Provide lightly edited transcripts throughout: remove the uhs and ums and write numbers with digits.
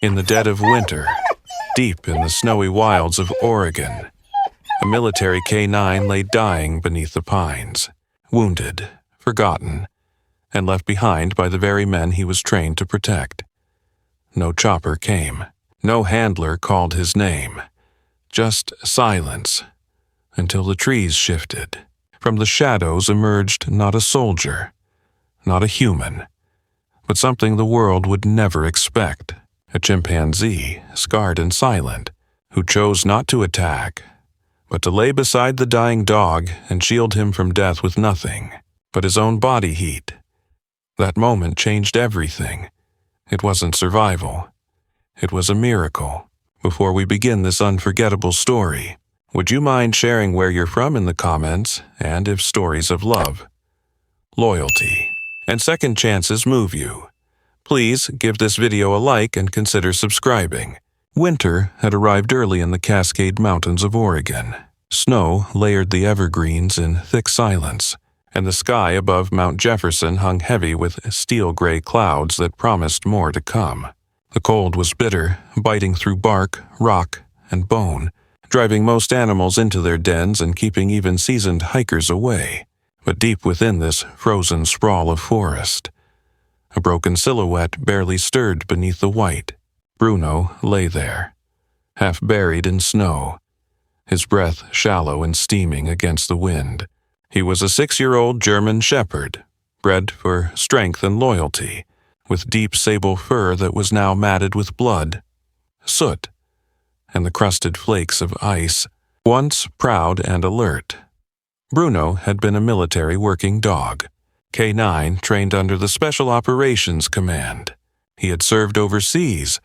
In the dead of winter, deep in the snowy wilds of Oregon, a military K-9 lay dying beneath the pines, wounded, forgotten, and left behind by the very men he was trained to protect. No chopper came. No handler called his name. Just silence, until the trees shifted. From the shadows emerged not a soldier, not a human, but something the world would never expect. A chimpanzee, scarred and silent, who chose not to attack, but to lay beside the dying dog and shield him from death with nothing but his own body heat. That moment changed everything. It wasn't survival. It was a miracle. Before we begin this unforgettable story, would you mind sharing where you're from in the comments, and if stories of love, loyalty, and second chances move you? Please give this video a like and consider subscribing. Winter had arrived early in the Cascade Mountains of Oregon. Snow layered the evergreens in thick silence, and the sky above Mount Jefferson hung heavy with steel-gray clouds that promised more to come. The cold was bitter, biting through bark, rock, and bone, driving most animals into their dens and keeping even seasoned hikers away. But deep within this frozen sprawl of forest, a broken silhouette barely stirred beneath the white. Bruno lay there, half buried in snow, his breath shallow and steaming against the wind. He was a 6-year-old German shepherd, bred for strength and loyalty, with deep sable fur that was now matted with blood, soot, and the crusted flakes of ice. Once proud and alert, Bruno had been a military working dog, K-9 trained under the Special Operations Command. He had served overseas,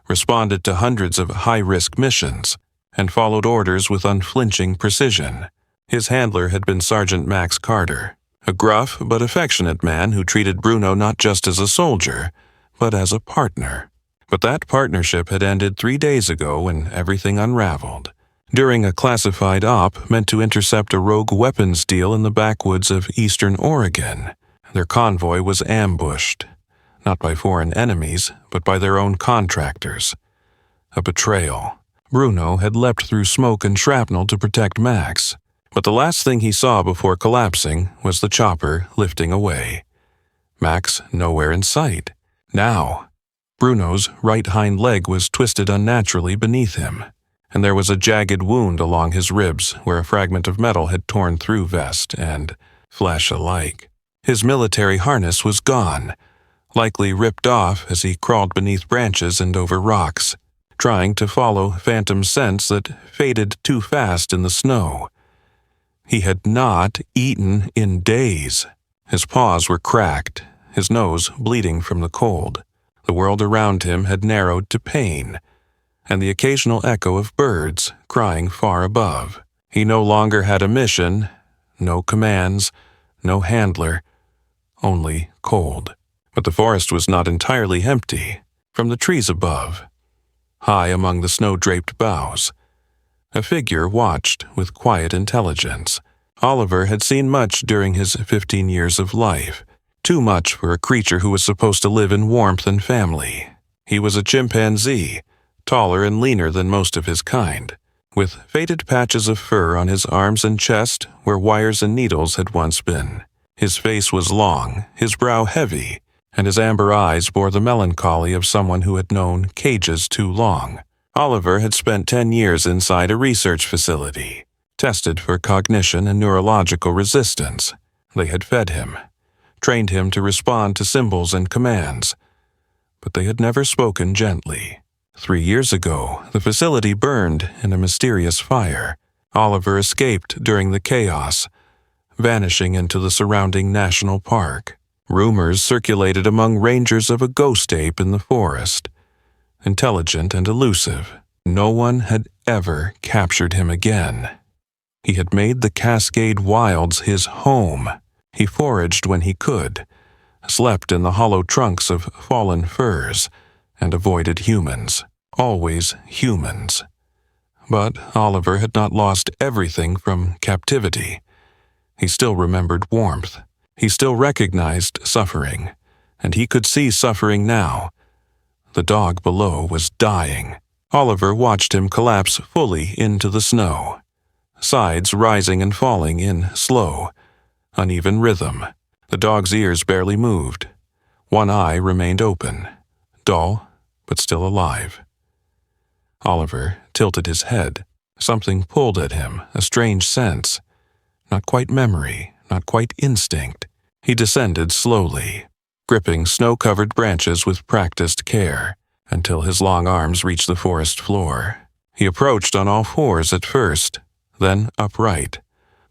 responded to hundreds of high-risk missions, and followed orders with unflinching precision. His handler had been Sergeant Max Carter, a gruff but affectionate man who treated Bruno not just as a soldier, but as a partner. But that partnership had ended 3 days ago when everything unraveled. During a classified op meant to intercept a rogue weapons deal in the backwoods of eastern Oregon, their convoy was ambushed, not by foreign enemies, but by their own contractors. A betrayal. Bruno had leapt through smoke and shrapnel to protect Max, but the last thing he saw before collapsing was the chopper lifting away. Max nowhere in sight. Now, Bruno's right hind leg was twisted unnaturally beneath him, and there was a jagged wound along his ribs where a fragment of metal had torn through vest and flesh alike. His military harness was gone, likely ripped off as he crawled beneath branches and over rocks, trying to follow phantom scents that faded too fast in the snow. He had not eaten in days. His paws were cracked, his nose bleeding from the cold. The world around him had narrowed to pain, and the occasional echo of birds crying far above. He no longer had a mission, no commands, no handler, only cold. But the forest was not entirely empty. From the trees above, high among the snow-draped boughs, a figure watched with quiet intelligence. Oliver had seen much during his 15 years of life, too much for a creature who was supposed to live in warmth and family. He was a chimpanzee, taller and leaner than most of his kind, with faded patches of fur on his arms and chest where wires and needles had once been. His face was long, his brow heavy, and his amber eyes bore the melancholy of someone who had known cages too long. Oliver had spent 10 years inside a research facility, tested for cognition and neurological resistance. They had fed him, trained him to respond to symbols and commands, but they had never spoken gently. 3 years ago, the facility burned in a mysterious fire. Oliver escaped during the chaos, vanishing into the surrounding national park. Rumors circulated among rangers of a ghost ape in the forest, intelligent and elusive. No one had ever captured him again. He had made the Cascade Wilds his home. He foraged when he could, slept in the hollow trunks of fallen firs, and avoided humans. Always humans. But Oliver had not lost everything from captivity. He still remembered warmth. He still recognized suffering, and he could see suffering now, The dog below was dying. Oliver watched him collapse fully into the snow, sides rising and falling in slow, uneven rhythm. The dog's ears barely moved. One eye remained open, dull but still alive. Oliver tilted his head. Something pulled at him, a strange sense. Not quite memory, not quite instinct. He descended slowly, gripping snow-covered branches with practiced care, until his long arms reached the forest floor. He approached on all fours at first, then upright,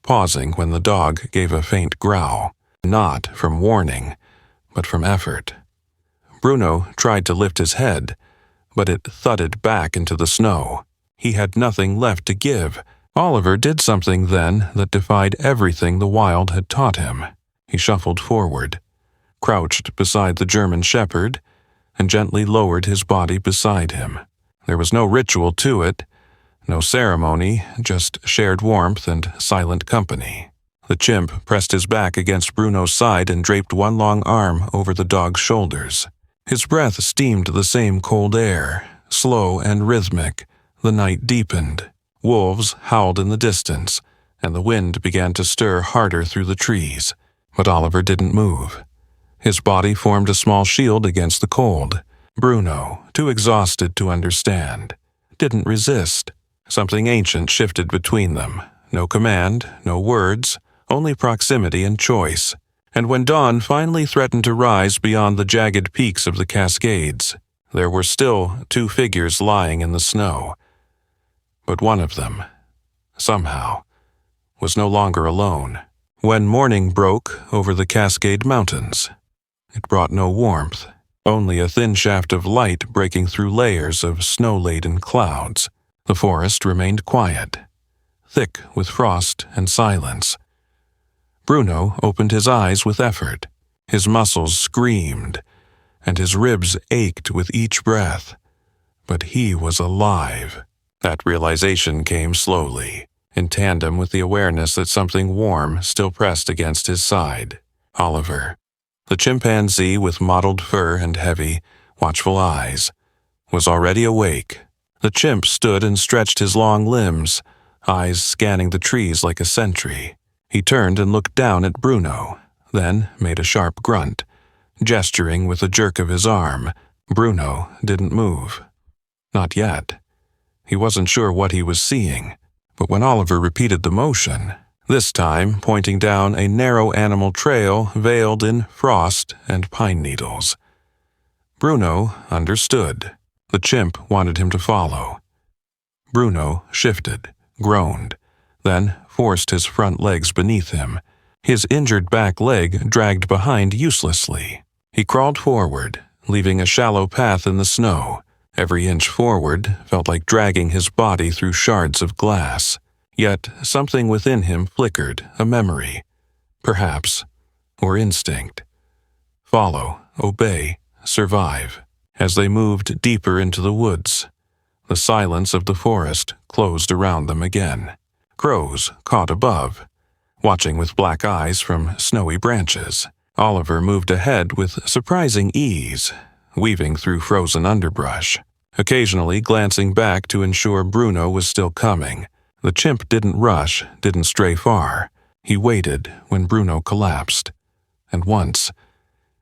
pausing when the dog gave a faint growl, not from warning, but from effort. Bruno tried to lift his head, but it thudded back into the snow. He had nothing left to give. Oliver did something then that defied everything the wild had taught him. He shuffled forward, crouched beside the German shepherd, and gently lowered his body beside him. There was no ritual to it, no ceremony, just shared warmth and silent company. The chimp pressed his back against Bruno's side and draped one long arm over the dog's shoulders. His breath steamed the same cold air, slow and rhythmic. The night deepened. Wolves howled in the distance, and the wind began to stir harder through the trees. But Oliver didn't move. His body formed a small shield against the cold. Bruno, too exhausted to understand, didn't resist. Something ancient shifted between them. No command, no words, only proximity and choice. And when dawn finally threatened to rise beyond the jagged peaks of the Cascades, there were still two figures lying in the snow. But one of them, somehow, was no longer alone. When morning broke over the Cascade Mountains, it brought no warmth, only a thin shaft of light breaking through layers of snow-laden clouds. The forest remained quiet, thick with frost and silence. Bruno opened his eyes with effort. His muscles screamed, and his ribs ached with each breath. But he was alive. That realization came slowly, in tandem with the awareness that something warm still pressed against his side. Oliver, the chimpanzee with mottled fur and heavy, watchful eyes, was already awake. The chimp stood and stretched his long limbs, eyes scanning the trees like a sentry. He turned and looked down at Bruno, then made a sharp grunt, gesturing with a jerk of his arm. Bruno didn't move. Not yet. He wasn't sure what he was seeing, but when Oliver repeated the motion, this time pointing down a narrow animal trail veiled in frost and pine needles, Bruno understood. The chimp wanted him to follow. Bruno shifted, groaned, then forced his front legs beneath him. His injured back leg dragged behind uselessly. He crawled forward, leaving a shallow path in the snow. Every inch forward felt like dragging his body through shards of glass. Yet something within him flickered, a memory, perhaps, or instinct. Follow, obey, survive. As they moved deeper into the woods, the silence of the forest closed around them again. Crows caught above, watching with black eyes from snowy branches. Oliver moved ahead with surprising ease, weaving through frozen underbrush, occasionally glancing back to ensure Bruno was still coming. The chimp didn't rush, didn't stray far. He waited when Bruno collapsed, and once,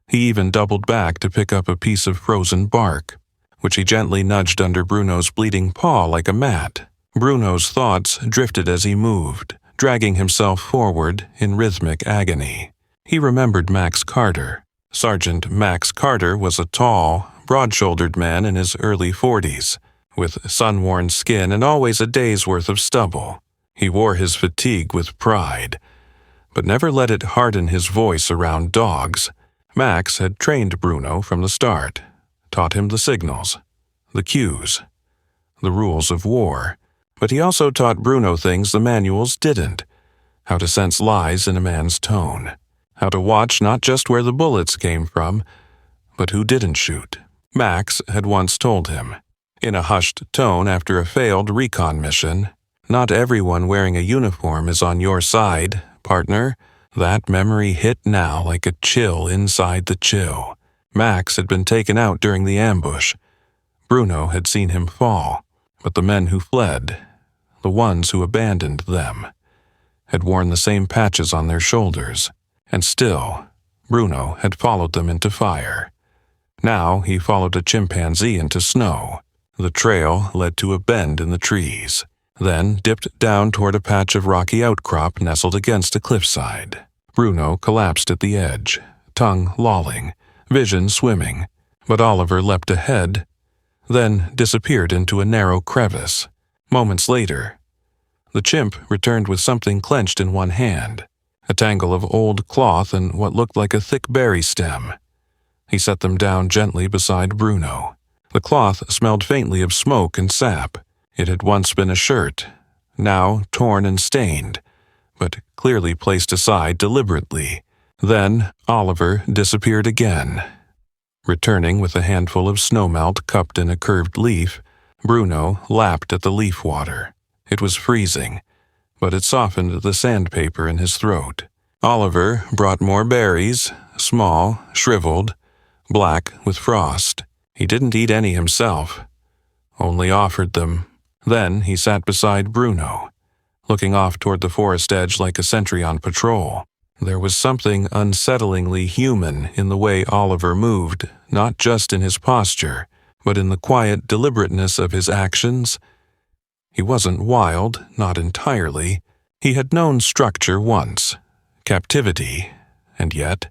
he even doubled back to pick up a piece of frozen bark, which he gently nudged under Bruno's bleeding paw like a mat. Bruno's thoughts drifted as he moved, dragging himself forward in rhythmic agony. He remembered Max Carter. Sergeant Max Carter was a tall, broad-shouldered man in his early 40s, with sun-worn skin and always a day's worth of stubble. He wore his fatigue with pride, but never let it harden his voice around dogs. Max had trained Bruno from the start, taught him the signals, the cues, the rules of war, but he also taught Bruno things the manuals didn't: how to sense lies in a man's tone, how to watch not just where the bullets came from, but who didn't shoot. Max had once told him, in a hushed tone after a failed recon mission, "Not everyone wearing a uniform is on your side, partner." That memory hit now like a chill inside the chill. Max had been taken out during the ambush, Bruno had seen him fall, but the men who fled, the ones who abandoned them, had worn the same patches on their shoulders, and still, Bruno had followed them into fire. Now he followed a chimpanzee into snow. The trail led to a bend in the trees, then dipped down toward a patch of rocky outcrop nestled against a cliffside. Bruno collapsed at the edge, tongue lolling, vision swimming, but Oliver leapt ahead, then disappeared into a narrow crevice. Moments later, the chimp returned with something clenched in one hand, a tangle of old cloth and what looked like a thick berry stem. He set them down gently beside Bruno. The cloth smelled faintly of smoke and sap. It had once been a shirt, now torn and stained, but clearly placed aside deliberately. Then Oliver disappeared again. Returning with a handful of snowmelt cupped in a curved leaf, Bruno lapped at the leaf water. It was freezing, but it softened the sandpaper in his throat. Oliver brought more berries, small, shriveled, black with frost. He didn't eat any himself, only offered them. Then he sat beside Bruno, looking off toward the forest edge like a sentry on patrol. There was something unsettlingly human in the way Oliver moved, not just in his posture, but in the quiet deliberateness of his actions. He wasn't wild, not entirely. He had known structure once, captivity, and yet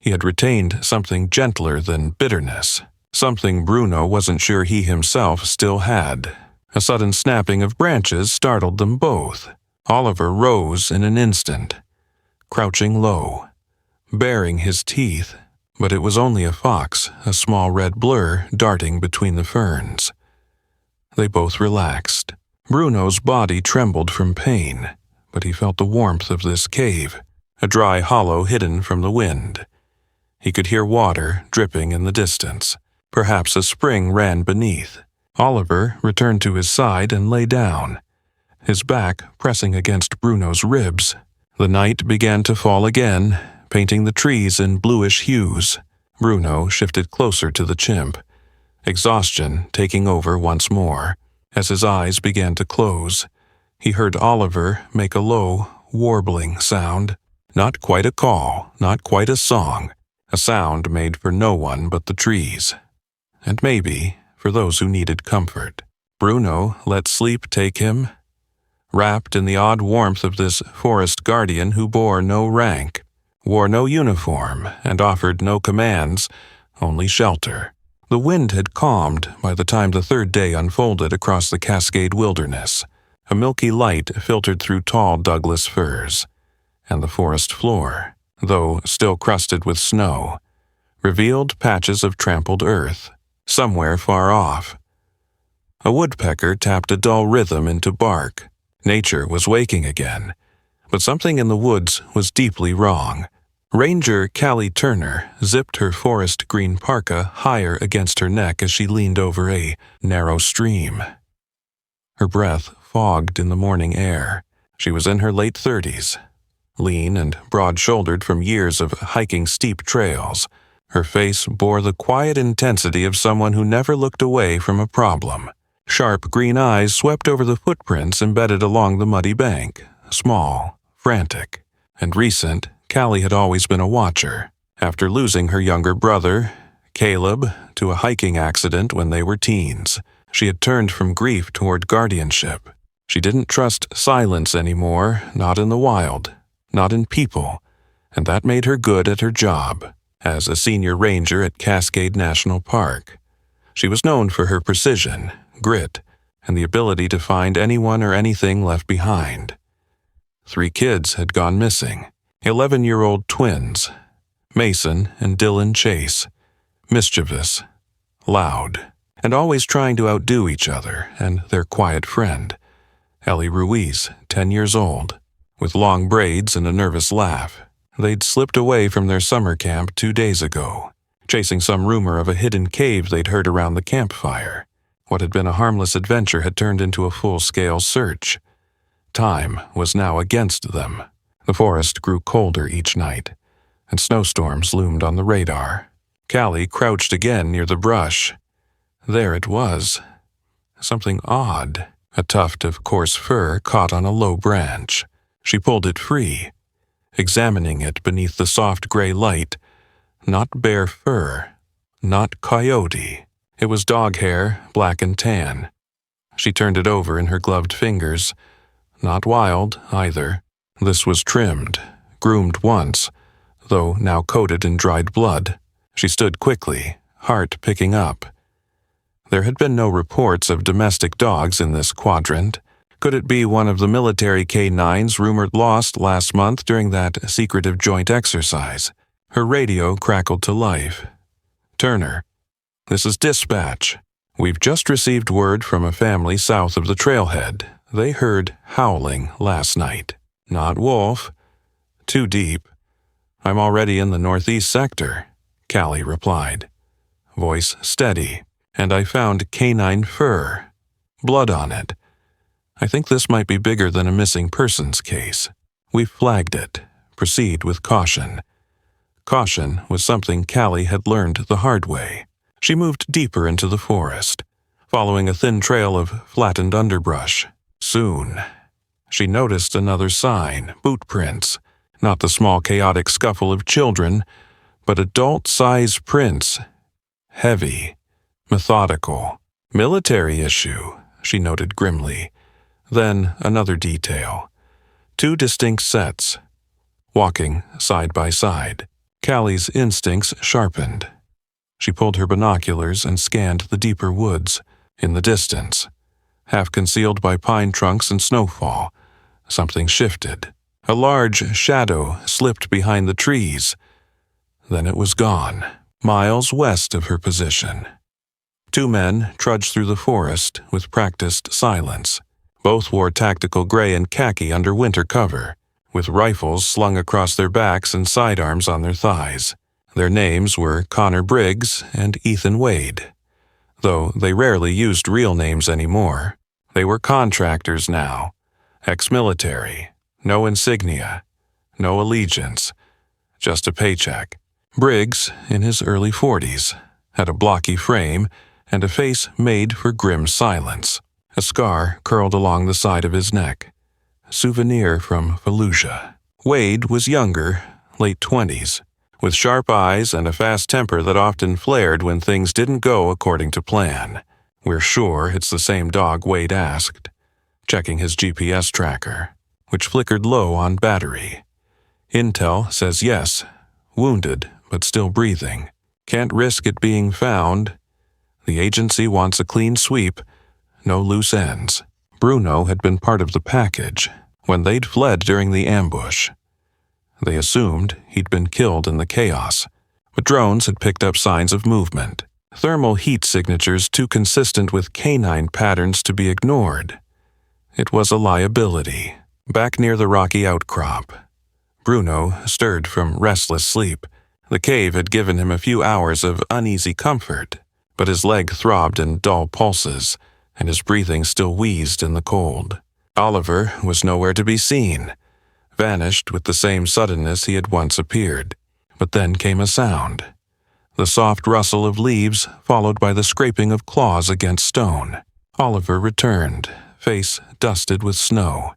he had retained something gentler than bitterness, something Bruno wasn't sure he himself still had. A sudden snapping of branches startled them both. Oliver rose in an instant, crouching low, baring his teeth, but it was only a fox, a small red blur darting between the ferns. They both relaxed. Bruno's body trembled from pain, but he felt the warmth of this cave, a dry hollow hidden from the wind. He could hear water dripping in the distance. Perhaps a spring ran beneath. Oliver returned to his side and lay down, his back pressing against Bruno's ribs. The night began to fall again, painting the trees in bluish hues. Bruno shifted closer to the chimp, exhaustion taking over once more. As his eyes began to close, he heard Oliver make a low, warbling sound. Not quite a call, not quite a song, a sound made for no one but the trees. And maybe for those who needed comfort. Bruno let sleep take him, wrapped in the odd warmth of this forest guardian who bore no rank, wore no uniform, and offered no commands, only shelter. The wind had calmed by the time the third day unfolded across the Cascade wilderness. A milky light filtered through tall Douglas firs, and the forest floor, though still crusted with snow, revealed patches of trampled earth. Somewhere far off, a woodpecker tapped a dull rhythm into bark. Nature was waking again, but something in the woods was deeply wrong. Ranger Callie Turner zipped her forest green parka higher against her neck as she leaned over a narrow stream. Her breath fogged in the morning air. She was in her late 30s, lean and broad-shouldered from years of hiking steep trails. Her face bore the quiet intensity of someone who never looked away from a problem. Sharp green eyes swept over the footprints embedded along the muddy bank, small, frantic, and recent. Callie had always been a watcher. After losing her younger brother, Caleb, to a hiking accident when they were teens, she had turned from grief toward guardianship. She didn't trust silence anymore, not in the wild, not in people, and that made her good at her job. As a senior ranger at Cascade National Park, she was known for her precision, grit, and the ability to find anyone or anything left behind. 3 kids had gone missing. 11-year-old twins, Mason and Dylan Chase, mischievous, loud, and always trying to outdo each other and their quiet friend, Ellie Ruiz, 10 years old, with long braids and a nervous laugh. They'd slipped away from their summer camp 2 days ago, chasing some rumor of a hidden cave they'd heard around the campfire. What had been a harmless adventure had turned into a full-scale search. Time was now against them. The forest grew colder each night, and snowstorms loomed on the radar. Callie crouched again near the brush, There it was. Something odd. A tuft of coarse fur caught on a low branch. She pulled it free, examining it beneath the soft gray light. Not bear fur. Not coyote. It was dog hair, black and tan. She turned it over in her gloved fingers. Not wild, either. This was trimmed, groomed once, though now coated in dried blood. She stood quickly, heart picking up. There had been no reports of domestic dogs in this quadrant. Could it be one of the military K9s rumored lost last month during that secretive joint exercise? Her radio crackled to life. Turner, this is dispatch. We've just received word from a family south of the trailhead. They heard howling last night. Not wolf. Too deep. I'm already in the northeast sector, Callie replied. Voice steady. And I found canine fur. Blood on it. I think this might be bigger than a missing persons case. We've flagged it. Proceed with caution. Caution was something Callie had learned the hard way. She moved deeper into the forest, following a thin trail of flattened underbrush. Soon, she noticed another sign, boot prints, not the small chaotic scuffle of children, but adult-sized prints. Heavy. Methodical. Military issue, she noted grimly. Then another detail. 2 distinct sets. Walking side by side. Callie's instincts sharpened. She pulled her binoculars and scanned the deeper woods. In the distance, half concealed by pine trunks and snowfall, something shifted. A large shadow slipped behind the trees. Then it was gone, miles west of her position. 2 men trudged through the forest with practiced silence. Both wore tactical gray and khaki under winter cover, with rifles slung across their backs and sidearms on their thighs. Their names were Connor Briggs and Ethan Wade, though they rarely used real names anymore. They were contractors now, ex-military, no insignia, no allegiance, just a paycheck. Briggs, in his early 40s, had a blocky frame and a face made for grim silence. A scar curled along the side of his neck. Souvenir from Fallujah. Wade was younger, late 20s, with sharp eyes and a fast temper that often flared when things didn't go according to plan. We're sure it's the same dog, Wade asked, checking his GPS tracker, which flickered low on battery. Intel says yes, wounded but still breathing. Can't risk it being found. The agency wants a clean sweep, no loose ends. Bruno had been part of the package when they'd fled during the ambush. They assumed he'd been killed in the chaos, but drones had picked up signs of movement. Thermal heat signatures too consistent with canine patterns to be ignored. It was a liability. Back near the rocky outcrop, Bruno stirred from restless sleep. The cave had given him a few hours of uneasy comfort, but his leg throbbed in dull pulses, and his breathing still wheezed in the cold. Oliver was nowhere to be seen, vanished with the same suddenness he had once appeared. But then came a sound. The soft rustle of leaves followed by the scraping of claws against stone. Oliver returned, face dusted with snow.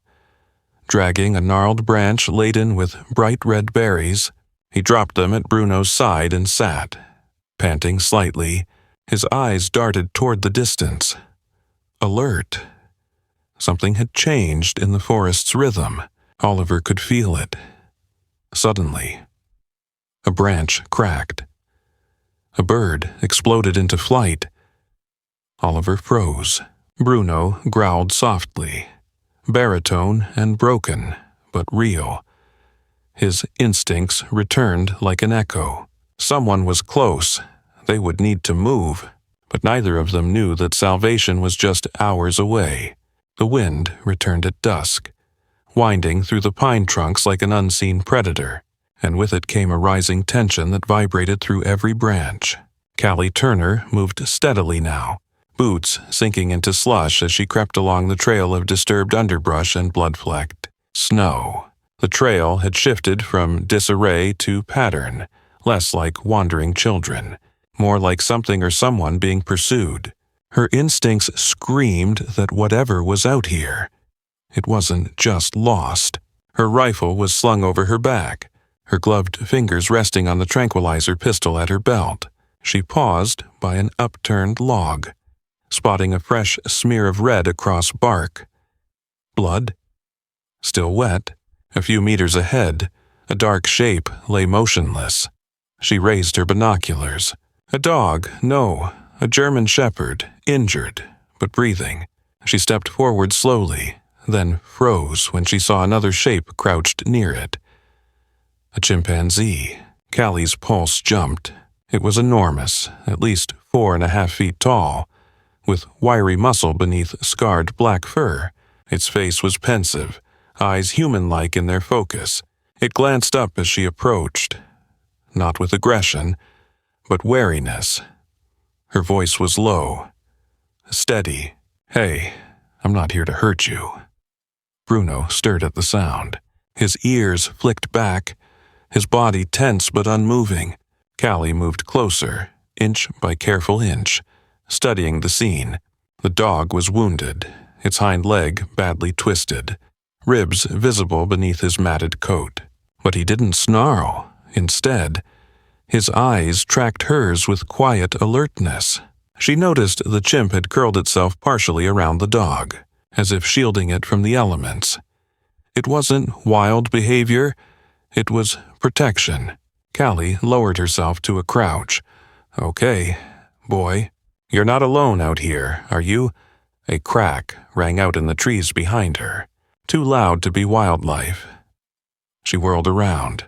Dragging a gnarled branch laden with bright red berries, he dropped them at Bruno's side and sat, panting slightly. His eyes darted toward the distance. Alert. Something had changed in the forest's rhythm. Oliver could feel it. Suddenly, a branch cracked. A bird exploded into flight. Oliver froze. Bruno growled softly, baritone and broken, but real. His instincts returned like an echo. Someone was close. They would need to move, but neither of them knew that salvation was just hours away. The wind returned at dusk, winding through the pine trunks like an unseen predator, and with it came a rising tension that vibrated through every branch. Callie Turner moved steadily now, boots sinking into slush as she crept along the trail of disturbed underbrush and blood-flecked snow. The trail had shifted from disarray to pattern, less like wandering children, more like something or someone being pursued. Her instincts screamed that whatever was out here, it wasn't just lost. Her rifle was slung over her back, her gloved fingers resting on the tranquilizer pistol at her belt. She paused by an upturned log, spotting a fresh smear of red across bark. Blood? Still wet. A few meters ahead, a dark shape lay motionless. She raised her binoculars. A dog, no, a German shepherd, injured, but breathing. She stepped forward slowly, then froze when she saw another shape crouched near it. A chimpanzee. Callie's pulse jumped. It was enormous, at least 4.5 feet tall, with wiry muscle beneath scarred black fur. Its face was pensive, eyes human-like in their focus. It glanced up as she approached, not with aggression, but wariness. Her voice was low, steady. "Hey, I'm not here to hurt you." Bruno stirred at the sound. His ears flicked back, his body tense but unmoving. Callie moved closer, inch by careful inch, studying the scene. The dog was wounded, its hind leg badly twisted, ribs visible beneath his matted coat. But he didn't snarl. Instead, his eyes tracked hers with quiet alertness. She noticed the chimp had curled itself partially around the dog, as if shielding it from the elements. It wasn't wild behavior, it was protection. Callie lowered herself to a crouch. "Okay, boy, you're not alone out here, are you?" A crack rang out in the trees behind her, too loud to be wildlife. She whirled around.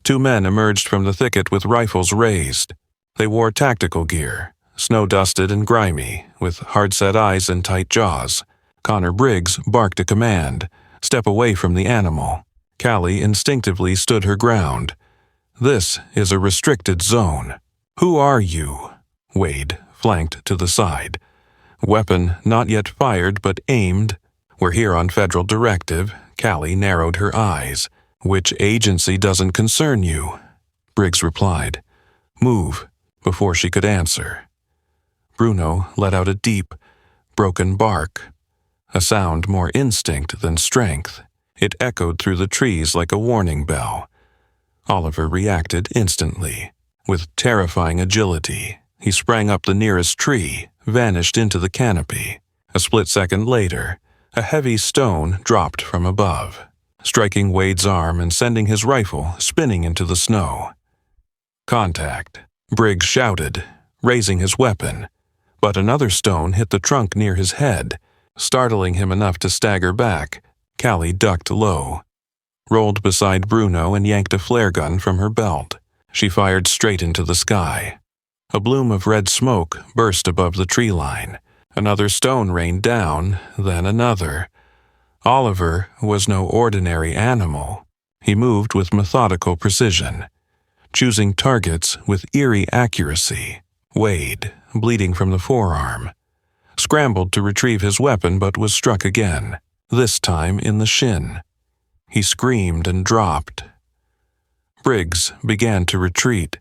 2 men emerged from the thicket with rifles raised. They wore tactical gear, snow-dusted and grimy, with hard-set eyes and tight jaws. Connor Briggs barked a command, "Step away from the animal." Callie instinctively stood her ground. "This is a restricted zone." "Who are you?" Wade flanked to the side. Weapon not yet fired but aimed. "We're here on federal directive." Callie narrowed her eyes. "Which agency doesn't concern you?" Briggs replied. "Move," before she could answer. Bruno let out a deep, broken bark, a sound more instinct than strength. It echoed through the trees like a warning bell. Oliver reacted instantly. With terrifying agility, he sprang up the nearest tree, vanished into the canopy. A split second later, a heavy stone dropped from above, striking Wade's arm and sending his rifle spinning into the snow. "Contact," Briggs shouted, raising his weapon. But another stone hit the trunk near his head, startling him enough to stagger back. Callie ducked low, rolled beside Bruno and yanked a flare gun from her belt. She fired straight into the sky. A bloom of red smoke burst above the tree line. Another stone rained down, then another. Oliver was no ordinary animal. He moved with methodical precision, choosing targets with eerie accuracy. Wade, bleeding from the forearm, scrambled to retrieve his weapon but was struck again, this time in the shin. He screamed and dropped. Briggs began to retreat.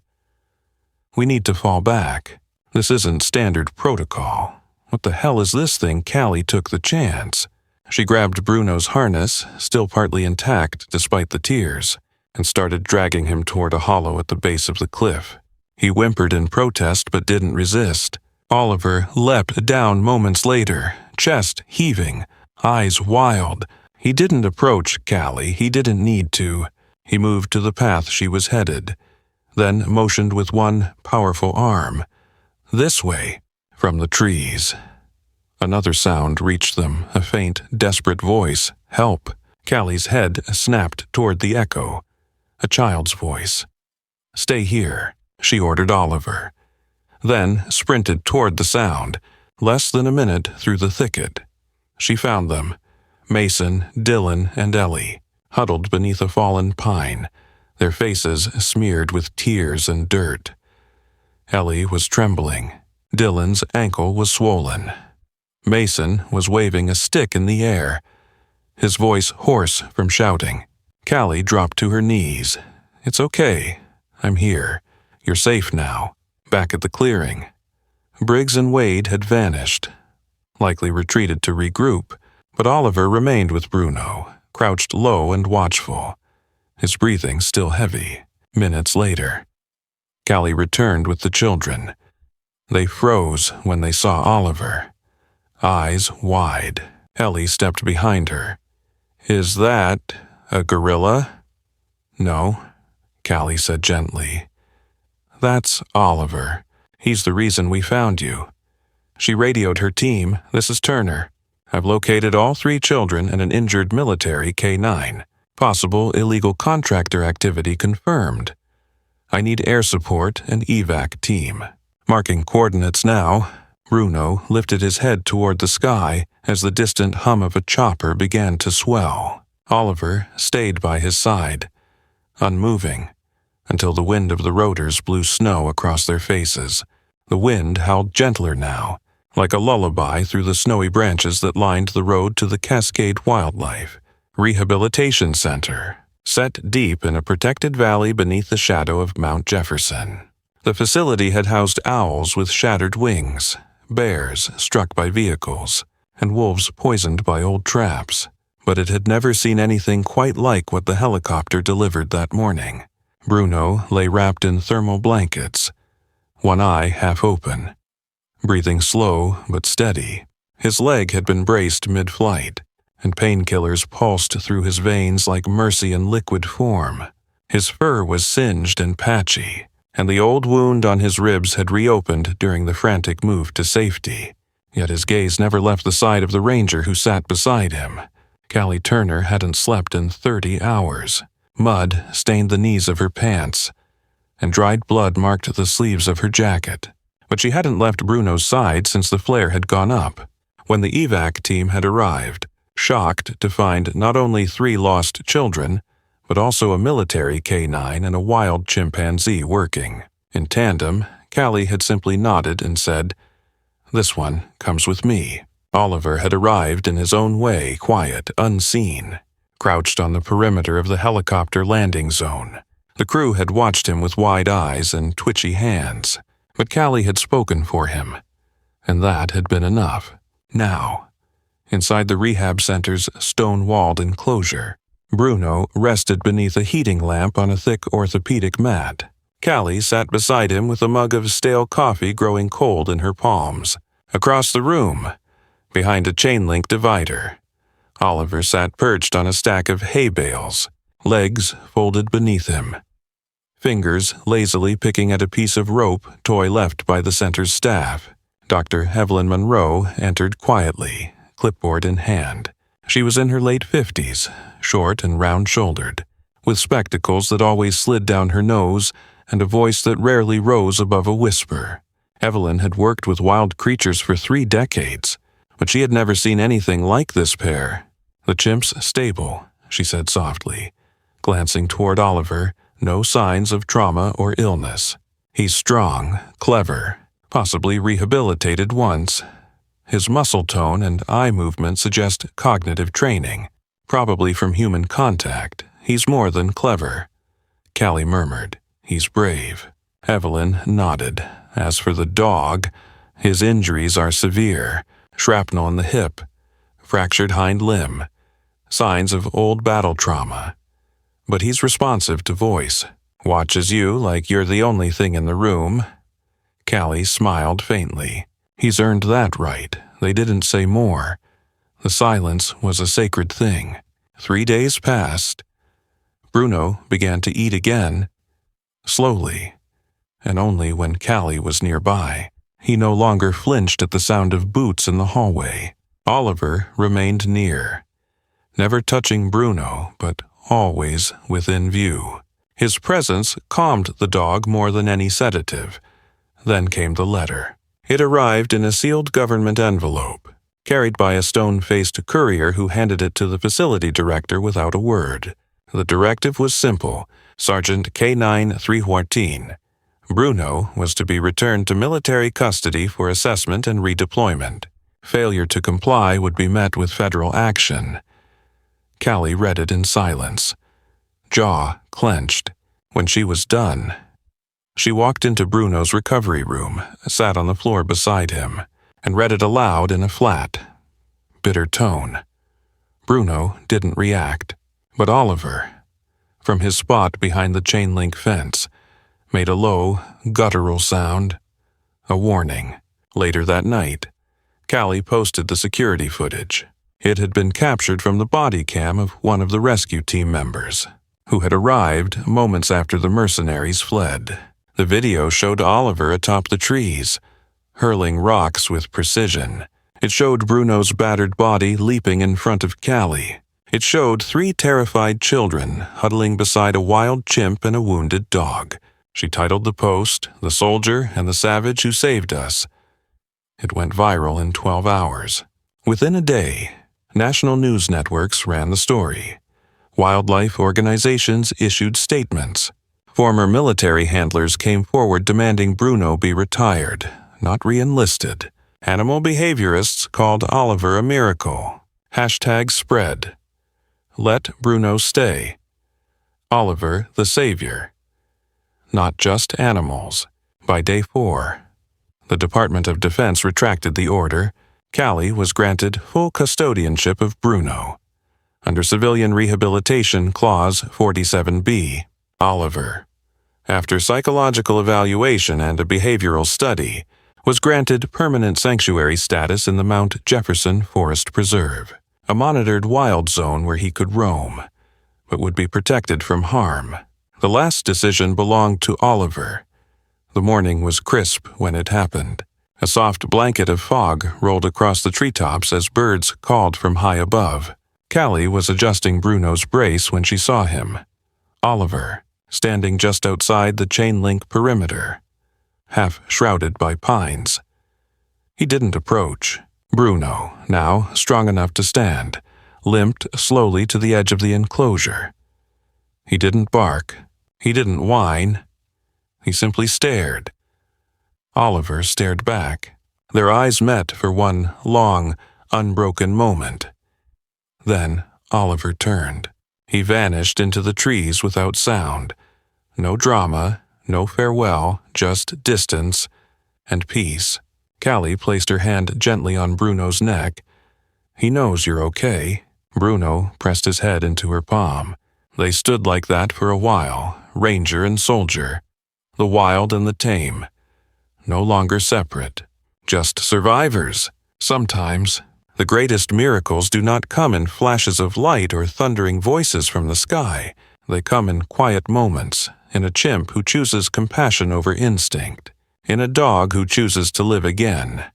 "We need to fall back. This isn't standard protocol. What the hell is this thing?" Callie took the chance. She grabbed Bruno's harness, still partly intact despite the tears, and started dragging him toward a hollow at the base of the cliff. He whimpered in protest but didn't resist. Oliver leapt down moments later, chest heaving, eyes wild. He didn't approach Callie. He didn't need to. He moved to the path she was headed, then motioned with one powerful arm. "This way," from the trees. Another sound reached them, a faint, desperate voice. "Help!" Callie's head snapped toward the echo. A child's voice. "Stay here," she ordered Oliver. Then sprinted toward the sound, less than a minute through the thicket. She found them, Mason, Dylan, and Ellie, huddled beneath a fallen pine, their faces smeared with tears and dirt. Ellie was trembling. Dylan's ankle was swollen. Mason was waving a stick in the air, his voice hoarse from shouting. Callie dropped to her knees. "It's okay. I'm here. You're safe now. Back at the clearing." Briggs and Wade had vanished, likely retreated to regroup, but Oliver remained with Bruno, crouched low and watchful, his breathing still heavy. Minutes later, Callie returned with the children. They froze when they saw Oliver, eyes wide. Ellie stepped behind her. "Is that a gorilla?" "No," Callie said gently. "That's Oliver. He's the reason we found you." She radioed her team. "This is Turner. I've located all 3 children and an injured military K9. Possible illegal contractor activity confirmed. I need air support and evac team." Marking coordinates now, Bruno lifted his head toward the sky as the distant hum of a chopper began to swell. Oliver stayed by his side, unmoving, until the wind of the rotors blew snow across their faces. The wind howled gentler now, like a lullaby through the snowy branches that lined the road to the Cascade Wildlife Rehabilitation Center, set deep in a protected valley beneath the shadow of Mount Jefferson. The facility had housed owls with shattered wings, bears struck by vehicles, and wolves poisoned by old traps, but it had never seen anything quite like what the helicopter delivered that morning. Bruno lay wrapped in thermal blankets, one eye half open, breathing slow but steady. His leg had been braced mid-flight, and painkillers pulsed through his veins like mercy in liquid form. His fur was singed and patchy, and the old wound on his ribs had reopened during the frantic move to safety. Yet his gaze never left the side of the ranger who sat beside him. Callie Turner hadn't slept in 30 hours. Mud stained the knees of her pants, and dried blood marked the sleeves of her jacket. But she hadn't left Bruno's side since the flare had gone up. When the evac team had arrived, shocked to find not only 3 lost children, but also a military K9 and a wild chimpanzee working. In tandem, Callie had simply nodded and said, "This one comes with me." Oliver had arrived in his own way, quiet, unseen, crouched on the perimeter of the helicopter landing zone. The crew had watched him with wide eyes and twitchy hands, but Callie had spoken for him, and that had been enough. Now, inside the rehab center's stone-walled enclosure, Bruno rested beneath a heating lamp on a thick orthopedic mat. Callie sat beside him with a mug of stale coffee growing cold in her palms. Across the room, behind a chain-link divider, Oliver sat perched on a stack of hay bales, legs folded beneath him, fingers lazily picking at a piece of rope toy left by the center's staff. Dr. Evelyn Monroe entered quietly, clipboard in hand. She was in her late 50s, short and round-shouldered, with spectacles that always slid down her nose and a voice that rarely rose above a whisper. Evelyn had worked with wild creatures for 3 decades, but she had never seen anything like this pair. "The chimp's stable," she said softly, glancing toward Oliver. "No signs of trauma or illness. He's strong, clever, possibly rehabilitated once. His muscle tone and eye movement suggest cognitive training, probably from human contact. He's more than clever." Callie murmured, "He's brave." Evelyn nodded. "As for the dog, his injuries are severe. Shrapnel in the hip, fractured hind limb, signs of old battle trauma. But he's responsive to voice, watches you like you're the only thing in the room." Callie smiled faintly. "He's earned that right. They didn't say more. The silence was a sacred thing." 3 days passed. Bruno began to eat again, slowly, and only when Callie was nearby. He no longer flinched at the sound of boots in the hallway. Oliver remained near, never touching Bruno, but always within view. His presence calmed the dog more than any sedative. Then came the letter. It arrived in a sealed government envelope, carried by a stone-faced courier who handed it to the facility director without a word. The directive was simple: Sergeant K9 314. Bruno was to be returned to military custody for assessment and redeployment. Failure to comply would be met with federal action. Callie read it in silence, jaw clenched. When she was done, She walked into Bruno's recovery room, sat on the floor beside him, and read it aloud in a flat, bitter tone. Bruno didn't react, but Oliver, from his spot behind the chain-link fence, made a low, guttural sound, a warning. Later that night, Callie posted the security footage. It had been captured from the body cam of one of the rescue team members, who had arrived moments after the mercenaries fled. The video showed Oliver atop the trees, hurling rocks with precision. It showed Bruno's battered body leaping in front of Callie. It showed 3 terrified children huddling beside a wild chimp and a wounded dog. She titled the post, "The Soldier and the Savage Who Saved Us." It went viral in 12 hours. Within a day, national news networks ran the story. Wildlife organizations issued statements. Former military handlers came forward demanding Bruno be retired, not re-enlisted. Animal behaviorists called Oliver a miracle. #spread. Let Bruno stay. Oliver the Savior. Not just animals. By day 4, the Department of Defense retracted the order. Callie was granted full custodianship of Bruno. Under Civilian Rehabilitation Clause 47B, Oliver, after psychological evaluation and a behavioral study, was granted permanent sanctuary status in the Mount Jefferson Forest Preserve, a monitored wild zone where he could roam, but would be protected from harm. The last decision belonged to Oliver. The morning was crisp when it happened. A soft blanket of fog rolled across the treetops as birds called from high above. Callie was adjusting Bruno's brace when she saw him. Oliver, standing just outside the chain-link perimeter, half shrouded by pines. He didn't approach. Bruno, now strong enough to stand, limped slowly to the edge of the enclosure. He didn't bark. He didn't whine. He simply stared. Oliver stared back. Their eyes met for one long, unbroken moment. Then Oliver turned. He vanished into the trees without sound. No drama, no farewell, just distance and peace. Callie placed her hand gently on Bruno's neck. "He knows you're okay." Bruno pressed his head into her palm. They stood like that for a while, ranger and soldier, the wild and the tame, no longer separate, just survivors. Sometimes, the greatest miracles do not come in flashes of light or thundering voices from the sky. They come in quiet moments, in a chimp who chooses compassion over instinct, in a dog who chooses to live again,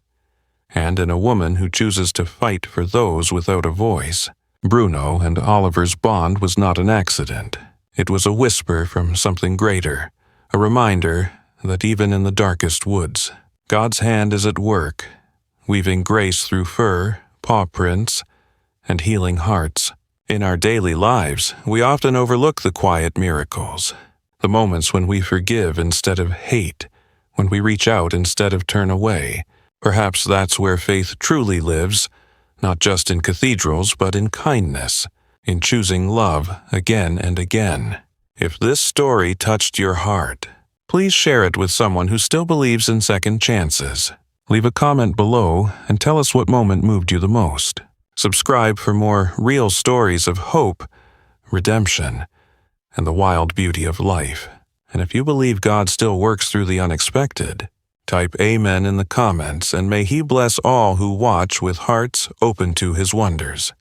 and in a woman who chooses to fight for those without a voice. Bruno and Oliver's bond was not an accident. It was a whisper from something greater, a reminder that even in the darkest woods, God's hand is at work, weaving grace through fur, paw prints, and healing hearts. In our daily lives, we often overlook the quiet miracles, the moments when we forgive instead of hate, when we reach out instead of turn away. Perhaps that's where faith truly lives, not just in cathedrals, but in kindness, in choosing love again and again. If this story touched your heart, please share it with someone who still believes in second chances. Leave a comment below and tell us what moment moved you the most. Subscribe for more real stories of hope, redemption, and the wild beauty of life. And if you believe God still works through the unexpected, type Amen in the comments, and may He bless all who watch with hearts open to His wonders.